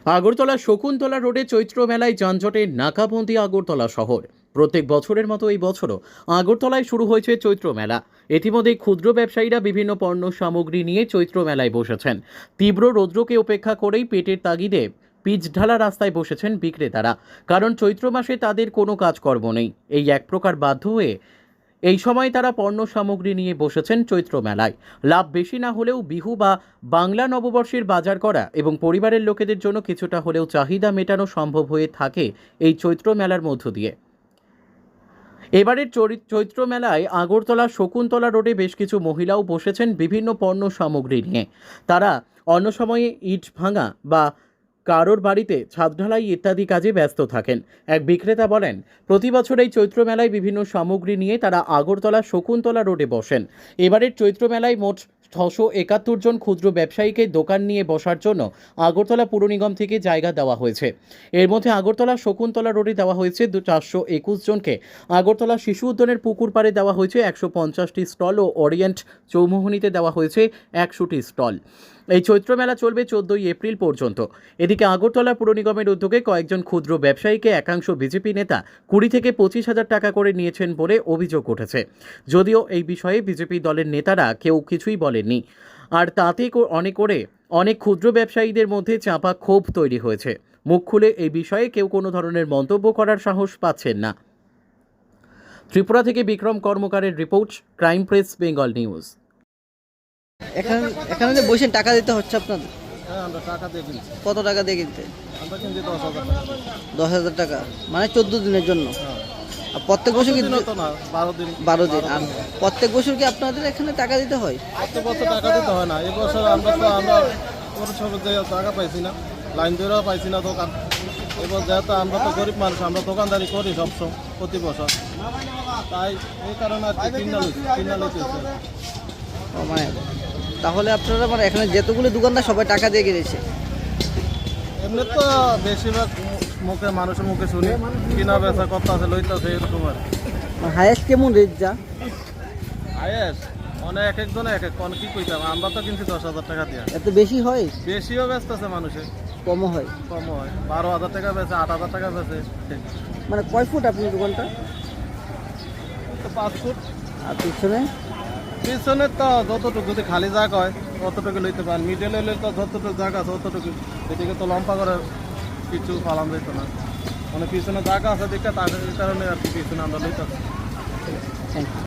আগরতলা শকুন্তলা রোডে চৈত্র মেলায় যানজটে নাকাবন্দি আগরতলা শহর। প্রত্যেক বছরের মতো এই বছরও আগরতলায় শুরু হয়েছে চৈত্র মেলা। ইতিমধ্যে ক্ষুদ্র ব্যবসায়ীরা বিভিন্ন পণ্য সামগ্রী নিয়ে চৈত্র মেলায় বসেছেন। তীব্র রৌদ্রকে উপেক্ষা করেই পেটের তাগিদে পিচ ঢালা রাস্তায় বসেছেন বিক্রেতারা। কারণ চৈত্র মাসে তাদের কোনো কাজকর্ম নেই। এই এক প্রকার বাধ্য হয়ে এই সময় তারা পণ্য সামগ্রী নিয়ে বসেছেন চৈত্র মেলায়। লাভ বেশি না হলেও বিহু বা বাংলা নববর্ষের বাজার করা এবং পরিবারের লোকেদের জন্য কিছুটা হলেও চাহিদা মেটানো সম্ভব হয়ে থাকে এই চৈত্র মেলার মধ্য দিয়ে। এবারের চৈত্র মেলায় আগরতলা শকুন্তলা রোডে বেশ কিছু মহিলাও বসেছেন বিভিন্ন পণ্য সামগ্রী নিয়ে। তারা অন্য সময়ে ইট ভাঙা বা কারোর বাড়িতে ছাদ ঢালাই ইত্যাদি কাজে ব্যস্ত থাকেন। এক বিক্রেতা বলেন, প্রতি বছর এই চৈত্র মেলায় বিভিন্ন সামগ্রী নিয়ে তারা আগরতলা শকুন্তলা রোডে বসেন। এবারের চৈত্র মেলায় মোট 671 জন ক্ষুদ্র ব্যবসায়ীকে দোকান নিয়ে বসার জন্য আগরতলা পুর নিগম থেকে জায়গা দেওয়া হয়েছে। এর মধ্যে আগরতলা শকুন্তলা রোডে দেওয়া হয়েছে 421 জনকে। আগরতলা শিশু উদ্যানের পুকুর পাড়ে দেওয়া হয়েছে 150টি স্টল ও ওরিয়েন্ট চৌমুহনীতে দেওয়া হয়েছে 100টি স্টল। এই চৈত্র মেলা চলবে 14ই এপ্রিল পর্যন্ত। এদিকে আগরতলা পুর নিগমের উদ্যোগে কয়েকজন ক্ষুদ্র ব্যবসায়ীকে একাংশ বিজেপি নেতা 20 থেকে 25,000 টাকা করে নিয়েছেন বলে অভিযোগ উঠেছে। যদিও এই বিষয়ে বিজেপি দলের নেতারা কেউ কিছুই বলেননি। আর তাতে অনেক ক্ষুদ্র ব্যবসায়ীদের মধ্যে চাপা ক্ষোভ তৈরি হয়েছে। মুখ খুলে এই বিষয়ে কেউ কোনো ধরনের মন্তব্য করার সাহস পাচ্ছেন না। ত্রিপুরা থেকে বিক্রম কর্মকারের report, crime press, Bengal news. এখানে এখানে যে বসে টাকা দিতে হচ্ছে আপনাদের? হ্যাঁ, আমরা টাকা দিয়ে কিনছি। কত টাকা দিয়ে কিনতে? আমরা কিনছি 10,000 টাকা। 10,000 টাকা, মানে 14 দিনের জন্য। হ্যাঁ। আর প্রত্যেক বছর কি? দিনও তো না, 12 দিন। 12 দিন। আর প্রত্যেক বছর কি আপনাদের এখানে টাকা দিতে হয়? প্রত্যেক বছর টাকা দিতে হয় না। এবছর আমরা পৌরসভার যে টাকা পাইছি না, লাইন ধরেও পাইছি না দোকান। এবার যেহেতু আমরা তো গরিব মানুষ, আমরা দোকানদারি করি সবসময় প্রতি বছর, তাই এই কারণে আর কি কিনা লইতেছে। ও মানে তাহলে আপনারা মানে এখানে যেতগুলো দোকানদার সবাই টাকা দিয়ে কিনেছে? এমনি তো বেশিরভাগ মানুষের মুখে শুনি কিনা বেচা কত আছে লইতেছে এরকম আর কি। হাইয়েস্ট কেমন রেট যা? হাইয়েস্ট মানে এক একজনে এক এক কোন কি কইতাম, আমরা তো কিনছি 10,000 টাকা দিয়ে। এত বেশি হয়? বেশিও ব্যস্ত আছে মানুষের, কমও হয়? কম হয়। 12,000 টাকা বেচে, 8,000 টাকা বেচে। মানে কয় ফুট আপনার দোকানটা? 5 ফুট। আর পিছনে? পিছনে তো যতটুকু যদি খালি জায়গা হয় ততটুকু লইতে পারেন, মিডল হলে তো যতটুকু জায়গা আছে ততটুকু, এদিকে তো লম্বা করে কিছু ফালান যেত না। মানে পিছনে জায়গা আছে দেখে তার কারণে আর কি পিছনে আমরা লইতে। Thank you.